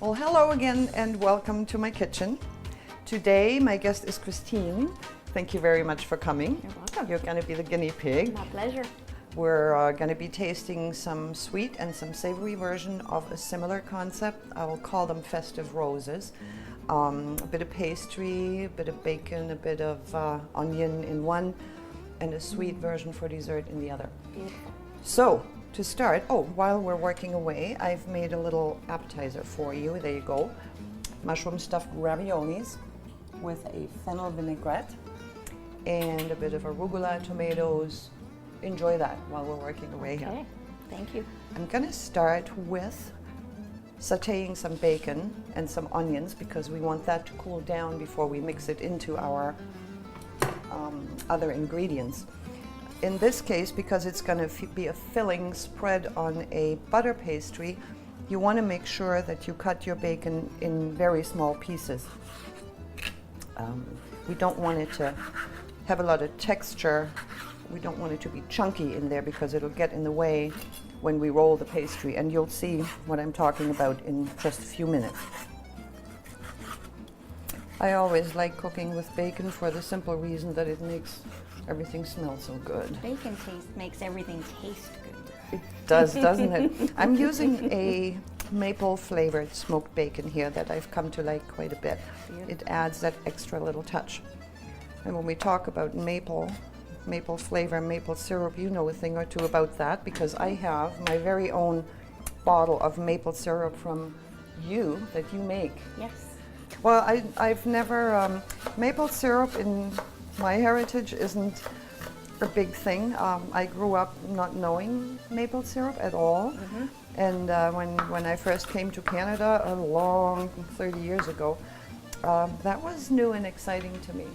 Well, hello again and welcome to my kitchen. Today my guest is Christine. Thank you very much for coming. You're welcome. You're going to be the guinea pig. My pleasure. We're going to be tasting some sweet and some savory version of a similar concept. I will call them festive roses. A bit of pastry, a bit of bacon, a bit of onion in one, and a sweet version for dessert in the other. Beautiful. So, to start, while we're working away, I've made a little appetizer for you. There you go. Mushroom stuffed raviolis with a fennel vinaigrette and a bit of arugula, tomatoes. Enjoy that while we're working away here. Okay, thank you. I'm gonna start with sauteing some bacon and some onions because we want that to cool down before we mix it into our other ingredients. In this case, because it's going to be a filling spread on a butter pastry, you want to make sure that you cut your bacon in very small pieces. We don't want it to have a lot of texture. We don't want it to be chunky in there because it'll get in the way when we roll the pastry, and you'll see what I'm talking about in just a few minutes. I always like cooking with bacon for the simple reason that it makes everything smells so good. Bacon makes everything taste good. It does, doesn't it? I'm using a maple flavored smoked bacon here that I've come to like quite a bit. Beautiful. It adds that extra little touch. And when we talk about maple flavor, maple syrup, you know a thing or two about that because I have my very own bottle of maple syrup from you that you make. Yes. Well, I've never, maple syrup in my heritage isn't a big thing. I grew up not knowing maple syrup at all. Mm-hmm. And when I first came to Canada a long 30 years ago, that was new and exciting to me.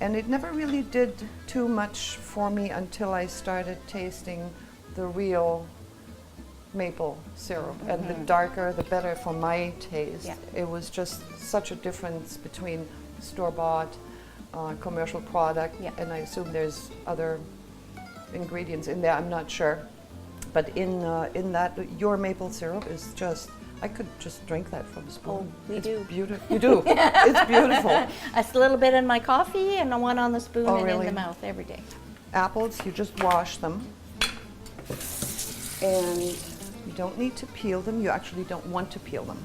And it never really did too much for me until I started tasting the real maple syrup. Mm-hmm. And the darker, the better for my taste. Yeah. It was just such a difference between store-bought commercial product, yeah. and I assume there's other ingredients in there, I'm not sure. But in that, your maple syrup is just, I could just drink that from a spoon. Oh, we do. Beautiful. You do. It's beautiful. A little bit in my coffee and one on the spoon and really? in the mouth every day. Apples, you just wash them. And you don't need to peel them. You actually don't want to peel them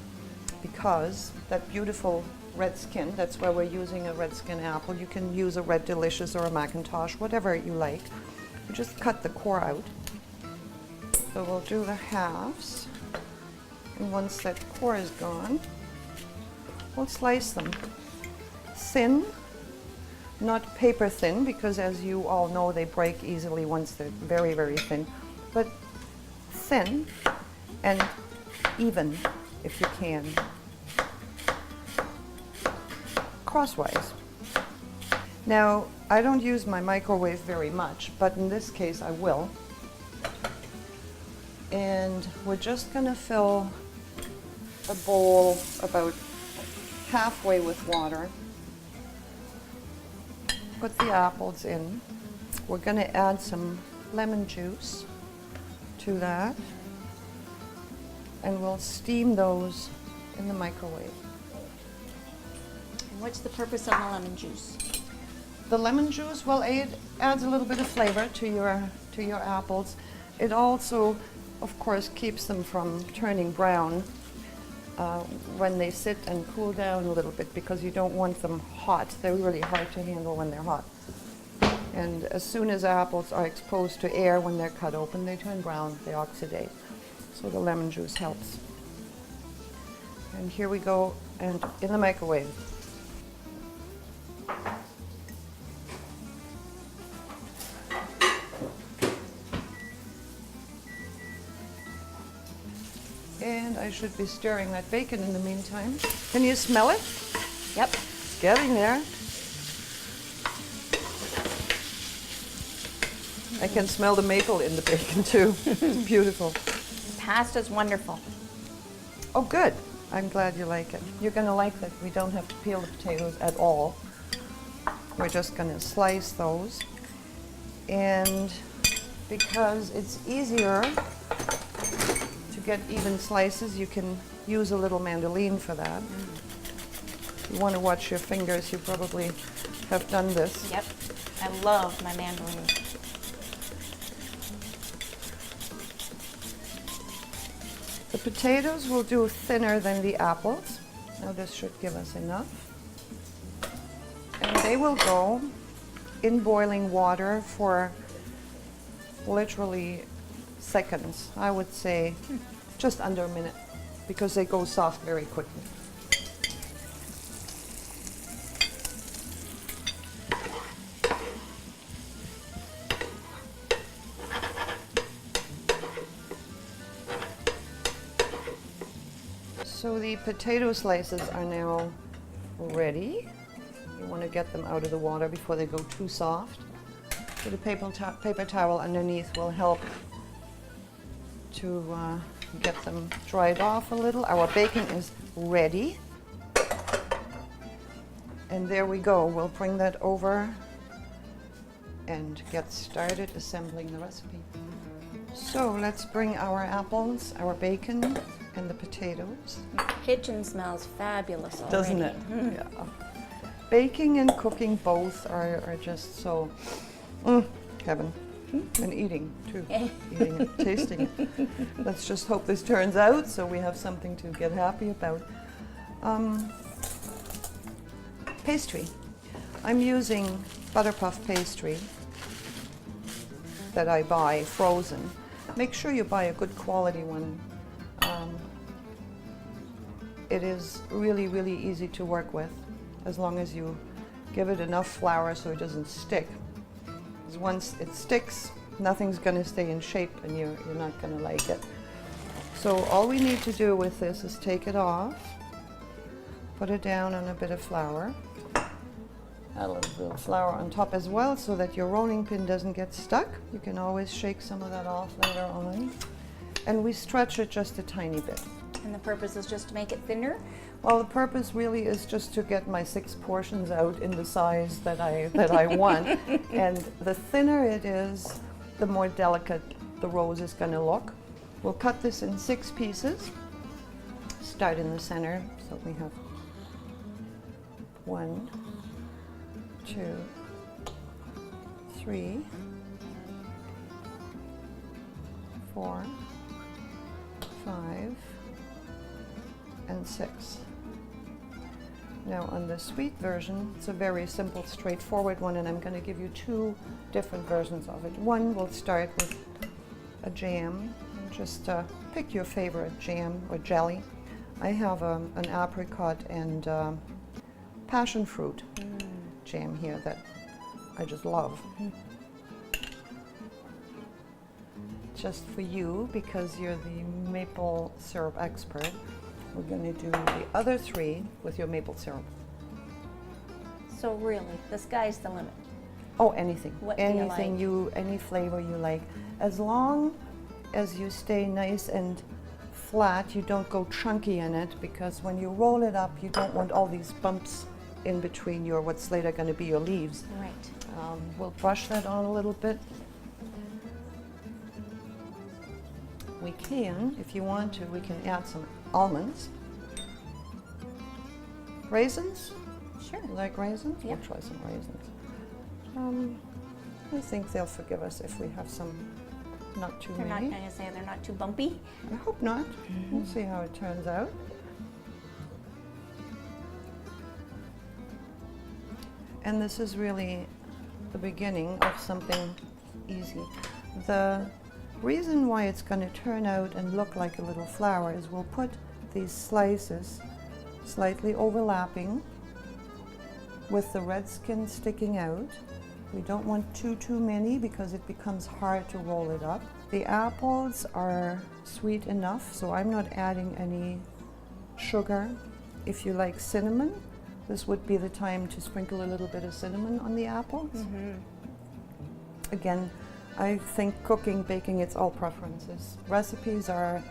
because that beautiful red skin, that's why we're using a red skin apple. You can use a Red Delicious or a Macintosh, whatever you like. You just cut the core out. So we'll do the halves. And once that core is gone, we'll slice them thin, not paper thin, because as you all know, they break easily once they're very, very thin, but thin and even if you can. Crosswise. Now, I don't use my microwave very much, but in this case I will. And we're just going to fill a bowl about halfway with water. Put the apples in. We're going to add some lemon juice to that. And we'll steam those in the microwave. What's the purpose of the lemon juice? The lemon juice, well, it adds a little bit of flavor to your apples. It also, of course, keeps them from turning brown when they sit and cool down a little bit because you don't want them hot. They're really hard to handle when they're hot. And as soon as apples are exposed to air when they're cut open, they turn brown, they oxidate. So the lemon juice helps. And here we go, and in the microwave. And I should be stirring that bacon in the meantime. Can you smell it? Yep. It's getting there. I can smell the maple in the bacon too. It's beautiful. Pasta's wonderful. Oh, good. I'm glad you like it. You're going to like that we don't have to peel the potatoes at all. We're just going to slice those. And because it's easier to get even slices, you can use a little mandolin for that. You want to watch your fingers. You probably have done this. Yep. I love my mandolin. The potatoes will do thinner than the apples. Now this should give us enough. And they will go in boiling water for literally seconds. I would say just under a minute, because they go soft very quickly. So the potato slices are now ready. You want to get them out of the water before they go too soft. So the paper towel underneath will help to get them dried off a little. Our bacon is ready. And there we go. We'll bring that over and get started assembling the recipe. So let's bring our apples, our bacon, and the potatoes. The kitchen smells fabulous already. Doesn't it? Yeah. Baking and cooking both are just so heaven. And eating too. Eating it, tasting it. Let's just hope this turns out so we have something to get happy about. Pastry. I'm using butterpuff pastry that I buy frozen. Make sure you buy a good quality one. It is really, really easy to work with as long as you give it enough flour so it doesn't stick. Because once it sticks, nothing's going to stay in shape and you're not going to like it. So all we need to do with this is take it off, put it down on a bit of flour, add a little flour on top as well so that your rolling pin doesn't get stuck. You can always shake some of that off later on. And we stretch it just a tiny bit. And the purpose is just to make it thinner? Well, the purpose really is just to get my 6 portions out in the size that I want. And the thinner it is, the more delicate the rose is going to look. We'll cut this in 6 pieces. Start in the center, so we have 1, 2, 3, 4, 5, and 6. Now on the sweet version, it's a very simple, straightforward one, and I'm going to give you 2 different versions of it. One will start with a jam. Just pick your favorite jam or jelly. I have an apricot and passion fruit jam here that I just love. Just for you, because you're the maple syrup expert, we're going to do the other 3 with your maple syrup. So really, the sky's the limit. Oh, anything. What do you Anything like? any flavor you like. As long as you stay nice and flat, you don't go chunky in it, because when you roll it up, you don't want all these bumps in between your what's later going to be your leaves. Right. We'll brush that on a little bit. We can, if you want to, we can add some almonds. Raisins? Sure. You like raisins? Yeah. We'll try some raisins. I think they'll forgive us if we have some, not too They're not many. going to say they're not too bumpy. I hope not. We'll see how it turns out. And this is really the beginning of something easy. The reason why it's going to turn out and look like a little flower is we'll put these slices slightly overlapping with the red skin sticking out. We don't want too many because it becomes hard to roll it up. The apples are sweet enough, so I'm not adding any sugar. If you like cinnamon, this would be the time to sprinkle a little bit of cinnamon on the apples. Again, I think cooking, baking, it's all preferences. Recipes are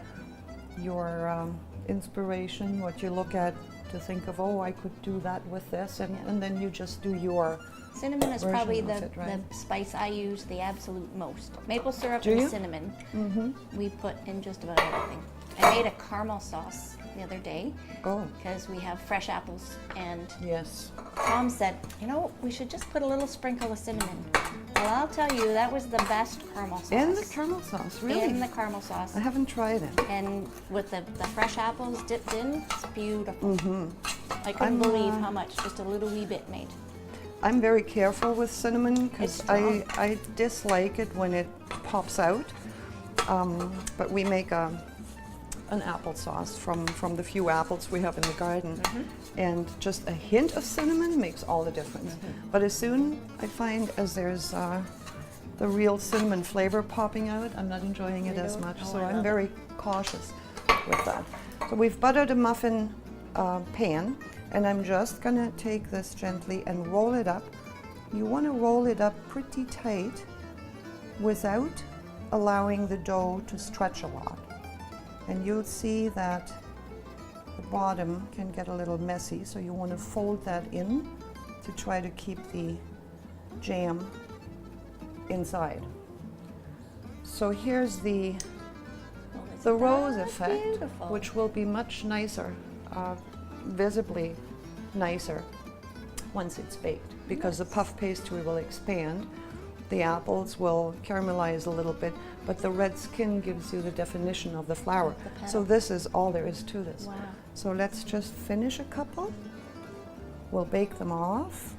your inspiration, what you look at to think of, oh, I could do that with this, and then you just do your Cinnamon is probably version of it, right? the spice I use the absolute most. Maple syrup Do and you? cinnamon we put in just about everything. I made a caramel sauce the other day Oh, because we have fresh apples, and yes. Tom said, you know, we should just put a little sprinkle of cinnamon. Well, I'll tell you, that was the best caramel sauce. In the caramel sauce, really? In the caramel sauce. I haven't tried it. And with the fresh apples dipped in, it's beautiful. Mm-hmm. I couldn't believe how much just a little wee bit made. I'm very careful with cinnamon It's because strong. I dislike it when it pops out. But we make an applesauce from the few apples we have in the garden. And just a hint of cinnamon makes all the difference. But as soon I find as there's the real cinnamon flavor popping out, I'm not enjoying it as much. Oh, So I I'm love very cautious with that. So we've buttered a muffin pan, and I'm just gonna take this gently and roll it up. You wanna roll it up pretty tight without allowing the dough to stretch a lot. And you'll see that the bottom can get a little messy, so you wanna fold that in to try to keep the jam inside. So here's the Oh, isn't the rose that effect, beautiful? which will be much nicer, visibly nicer once it's baked, because the puff pastry will expand, the apples will caramelize a little bit, but the red skin gives you the definition of the flour. The So petal. this is all there is to this. Wow. So let's just finish a couple. We'll bake them off.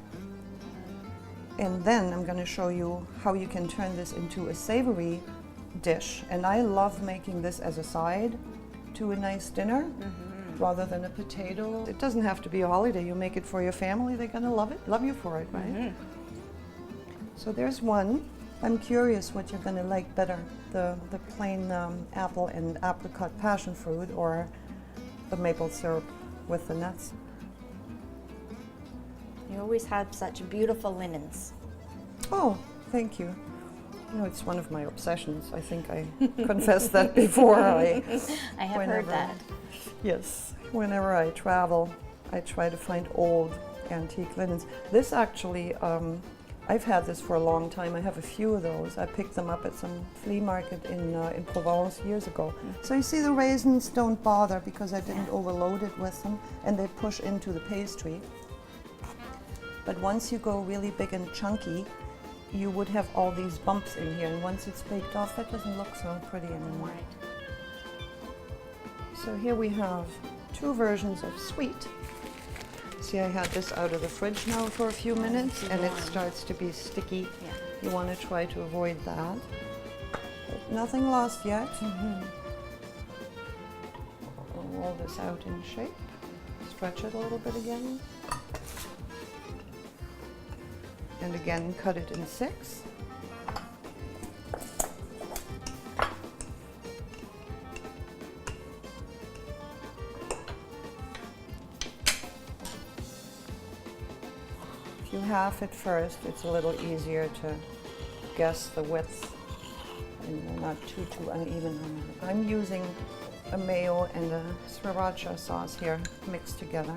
And then I'm going to show you how you can turn this into a savory dish. And I love making this as a side to a nice dinner rather than a potato. It doesn't have to be a holiday. You make it for your family, they're going to love it, love you for it, right? So there's one. I'm curious what you're going to like better, the plain apple and apricot passion fruit or the maple syrup with the nuts. You always have such beautiful linens. Oh, thank you. You know, it's one of my obsessions. I think I confessed that before. I have heard that. Yes, whenever I travel, I try to find old antique linens. This actually, I've had this for a long time. I have a few of those. I picked them up at some flea market in Provence years ago. So you see the raisins don't bother because I didn't overload it with them, and they push into the pastry. But once you go really big and chunky, you would have all these bumps in here, and once it's baked off, that doesn't look so pretty anymore. So here we have two versions of sweet. See, I had this out of the fridge now for a few minutes, and it starts to be sticky. Yeah. You want to try to avoid that. But nothing lost yet. We'll roll this out in shape. Stretch it a little bit again. And again, cut it in 6. If you half it first, it's a little easier to guess the width and they're not too uneven. I'm using a mayo and a sriracha sauce here mixed together.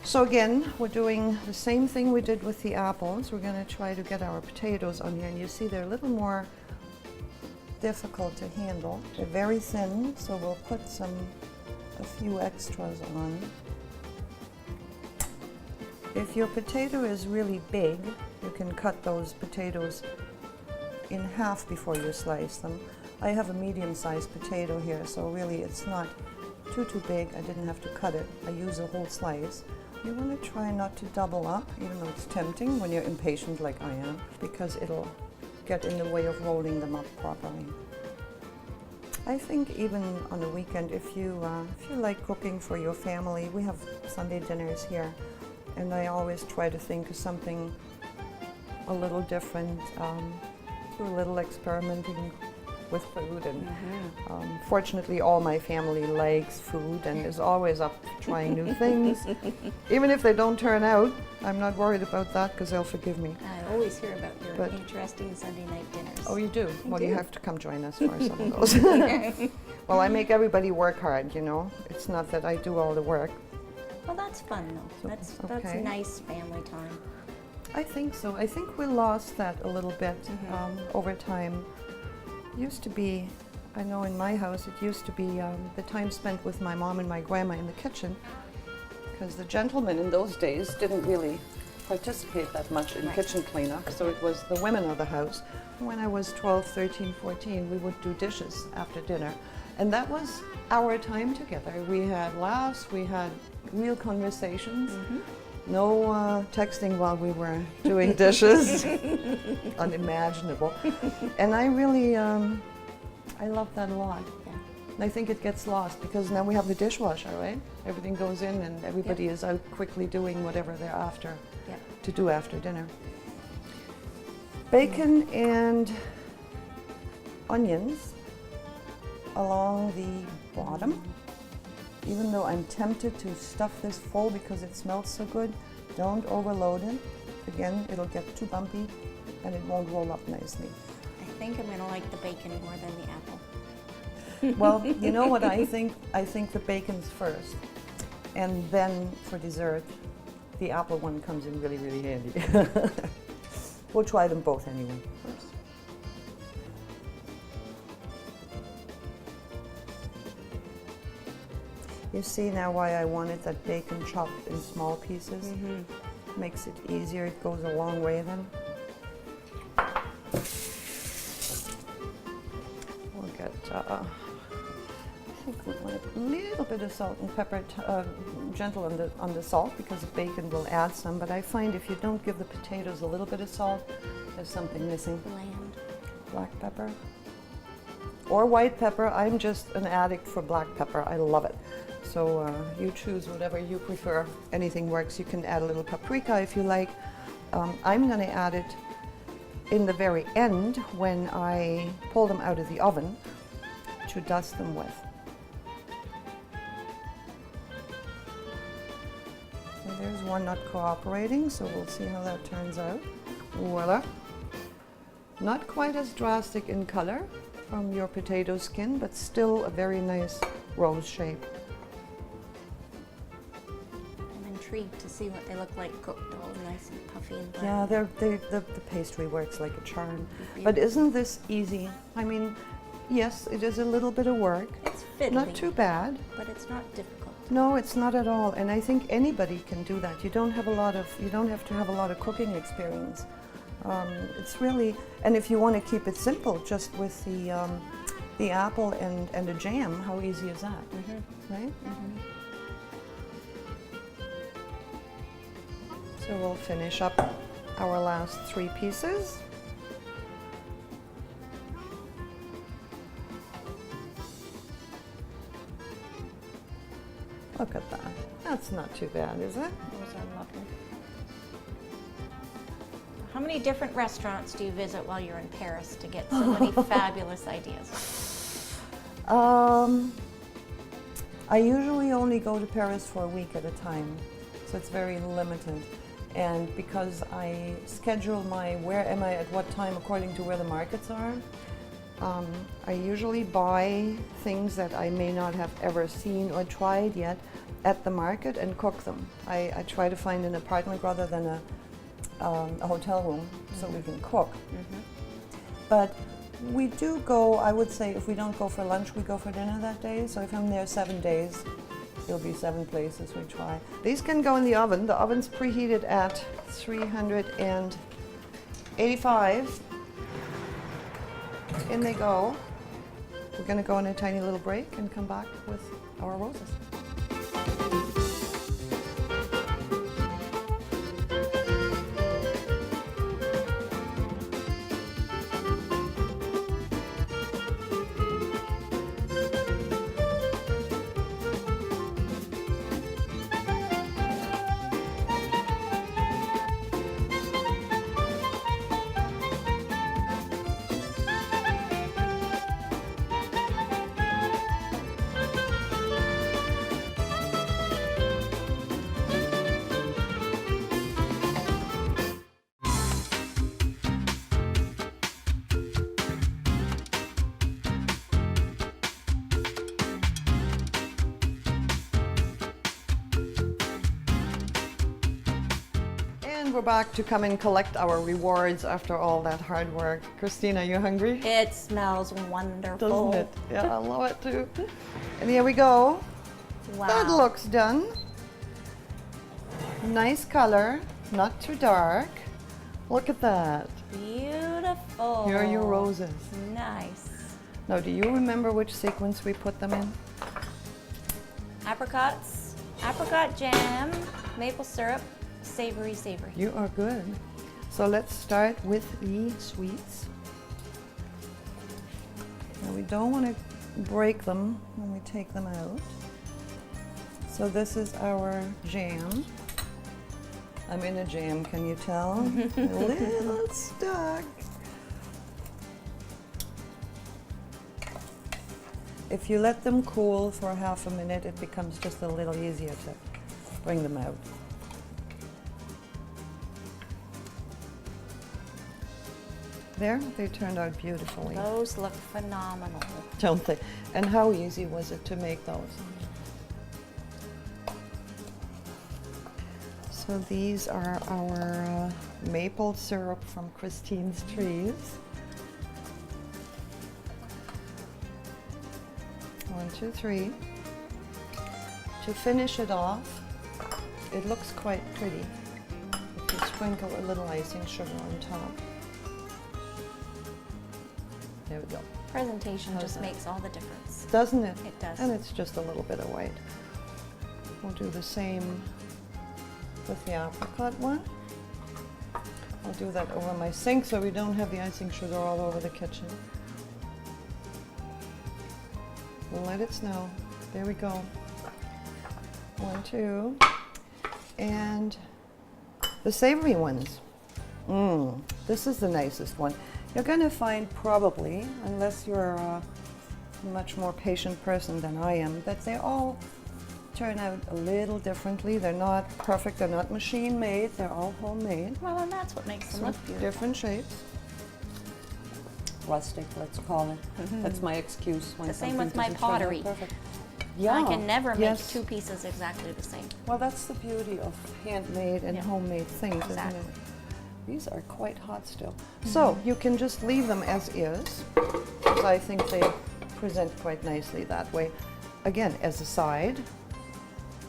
So again, we're doing the same thing we did with the apples. We're going to try to get our potatoes on here, and you see they're a little more difficult to handle. They're very thin, so we'll put a few extras on. If your potato is really big, you can cut those potatoes in half before you slice them. I have a medium-sized potato here, so really it's not too big. I didn't have to cut it. I use a whole slice. You want to try not to double up, even though it's tempting when you're impatient like I am, because it'll get in the way of rolling them up properly. I think even on a weekend, if you like cooking for your family, we have Sunday dinners here, and I always try to think of something a little different, do a little experimenting with food, and fortunately all my family likes food and is always up trying new things. Even if they don't turn out, I'm not worried about that because they'll forgive me. I always hear about your interesting Sunday night dinners. Oh, you do? Well, you have to come join us for some of those. Well, I make everybody work hard, you know. It's not that I do all the work. Well, that's fun though. That's okay. nice family time. I think so. I think we lost that a little bit over time. Used to be I know in my house it used to be the time spent with my mom and my grandma in the kitchen, because the gentlemen in those days didn't really participate that much in kitchen cleanup, so it was the women of the house. When I was 12, 13, 14, we would do dishes after dinner, and that was our time together. We had laughs, we had real conversations. No texting while we were doing dishes. Unimaginable. And I really, I love that a lot. Yeah. And I think it gets lost because now we have the dishwasher, right? Everything goes in and everybody is out quickly doing whatever they're after to do after dinner. Bacon and onions along the bottom. Even though I'm tempted to stuff this full because it smells so good, don't overload it. Again, it'll get too bumpy and it won't roll up nicely. I think I'm going to like the bacon more than the apple. Well, you know what I think? I think the bacon's first. And then for dessert, the apple one comes in really, really handy. We'll try them both anyway first. You see now why I wanted that bacon chopped in small pieces? Makes it easier, it goes a long way then. We'll get, I think we want a little bit of salt and pepper, gentle on the salt, because the bacon will add some, but I find if you don't give the potatoes a little bit of salt, there's something missing. Bland. Black pepper. Or white pepper. I'm just an addict for black pepper. I love it. So you choose whatever you prefer. Anything works. You can add a little paprika if you like. I'm going to add it in the very end when I pull them out of the oven to dust them with. And there's one not cooperating, so we'll see how that turns out. Voila. Not quite as drastic in color from your potato skin, but still a very nice rose shape. I'm intrigued to see what they look like cooked, all nice and puffy and brown. Yeah, the pastry works like a charm. But isn't this easy? I mean, yes, it is a little bit of work. It's fiddly. Not too bad. But it's not difficult. No, it's not at all. And I think anybody can do that. You don't have to have a lot of cooking experience. It's really, and if you want to keep it simple, just with the apple and a jam, how easy is that? Right? So we'll finish up our last 3 pieces. Look at that. That's not too bad, is it? Those are lovely. How many different restaurants do you visit while you're in Paris to get so many fabulous ideas? I usually only go to Paris for a week at a time, so it's very limited. And because I schedule my where am I at what time according to where the markets are, I usually buy things that I may not have ever seen or tried yet at the market and cook them. I try to find an apartment rather than a hotel room so we can cook. But we do go, I would say if we don't go for lunch, we go for dinner that day. So if I'm there 7 days, it'll be 7 places we try. These can go in the oven. The oven's preheated at 385. In they go. We're going to go on a tiny little break and come back with our roses. we're back to come and collect our rewards after all that hard work. Christina, you hungry? It smells wonderful. Doesn't it? Yeah, I love it too. And here we go. Wow. That looks done. Nice color, not too dark. Look at that. Beautiful. Here are your roses. Nice. Now, do you remember which sequence we put them in? Apricots, apricot jam, maple syrup, savory, savory. You are good. So let's start with the sweets. Now we don't want to break them when we take them out. So this is our jam. I'm in a jam, can you tell? A little stuck. If you let them cool for half a minute, it becomes just a little easier to bring them out. There, they turned out beautifully. Those look phenomenal. Don't they? And how easy was it to make those? So these are our maple syrup from Christine's trees. 1, 2, 3. To finish it off, it looks quite pretty if you sprinkle a little icing sugar on top. There we go. Presentation How's just that? makes all the difference. Doesn't it? It does. And it's just a little bit of white. We'll do the same with the apricot one. I'll do that over my sink so we don't have the icing sugar all over the kitchen. We'll let it snow. There we go. 1, 2. And the savory ones. This is the nicest one. You're going to find probably, unless you're a much more patient person than I am, that they all turn out a little differently. They're not perfect, they're not machine made, they're all homemade. Well, and that's what makes them So look beautiful. different shapes. Rustic, let's call it. That's my excuse when The same something with my doesn't turn out pottery. perfect. I can never make yes. 2 pieces exactly the same. Well, that's the beauty of handmade and Yeah. homemade things, Exactly. isn't it? These are quite hot still. So you can just leave them as is, because I think they present quite nicely that way. Again, as a side,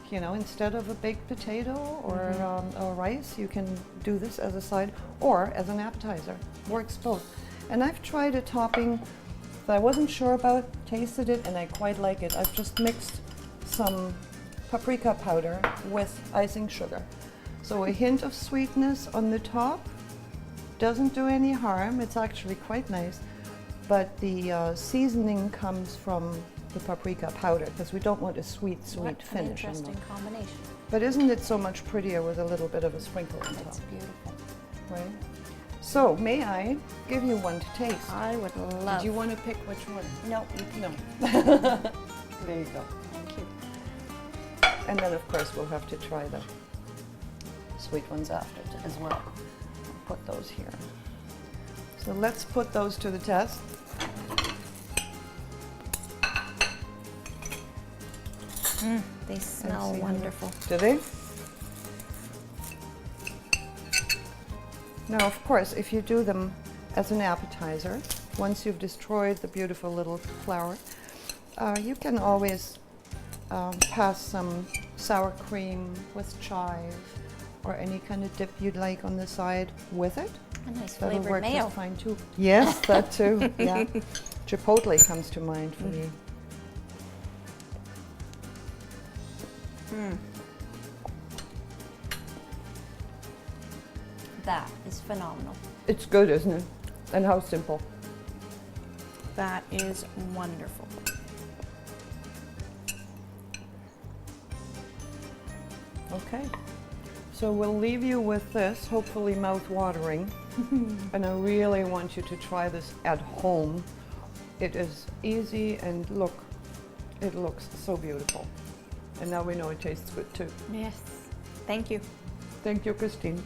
you know, instead of a baked potato or rice, you can do this as a side or as an appetizer. Works both. And I've tried a topping that I wasn't sure about, tasted it, and I quite like it. I've just mixed some paprika powder with icing sugar. So a hint of sweetness on the top doesn't do any harm. It's actually quite nice. But the seasoning comes from the paprika powder because we don't want a sweet What an finish on interesting them. combination. But isn't it so much prettier with a little bit of a sprinkle on top, It's beautiful. right? So may I give you one to taste? I would love. Do you want to pick which one? No, you can. No. There you go. Thank you. And then of course we'll have to try the sweet ones after as well. Put those here. So let's put those to the test. They smell see. wonderful. Do they? Now, of course, if you do them as an appetizer, once you've destroyed the beautiful little flower, you can always pass some sour cream with chive or any kind of dip you'd like on the side with it. A nice That'll flavored work mayo. just fine too. Yes, that too. Yeah, Chipotle comes to mind for me. That is phenomenal. It's good, isn't it? And how simple. That is wonderful. Okay, so we'll leave you with this, hopefully mouth-watering. And I really want you to try this at home. It is easy and look, it looks so beautiful. And now we know it tastes good too. Yes. Thank you. Thank you, Christine.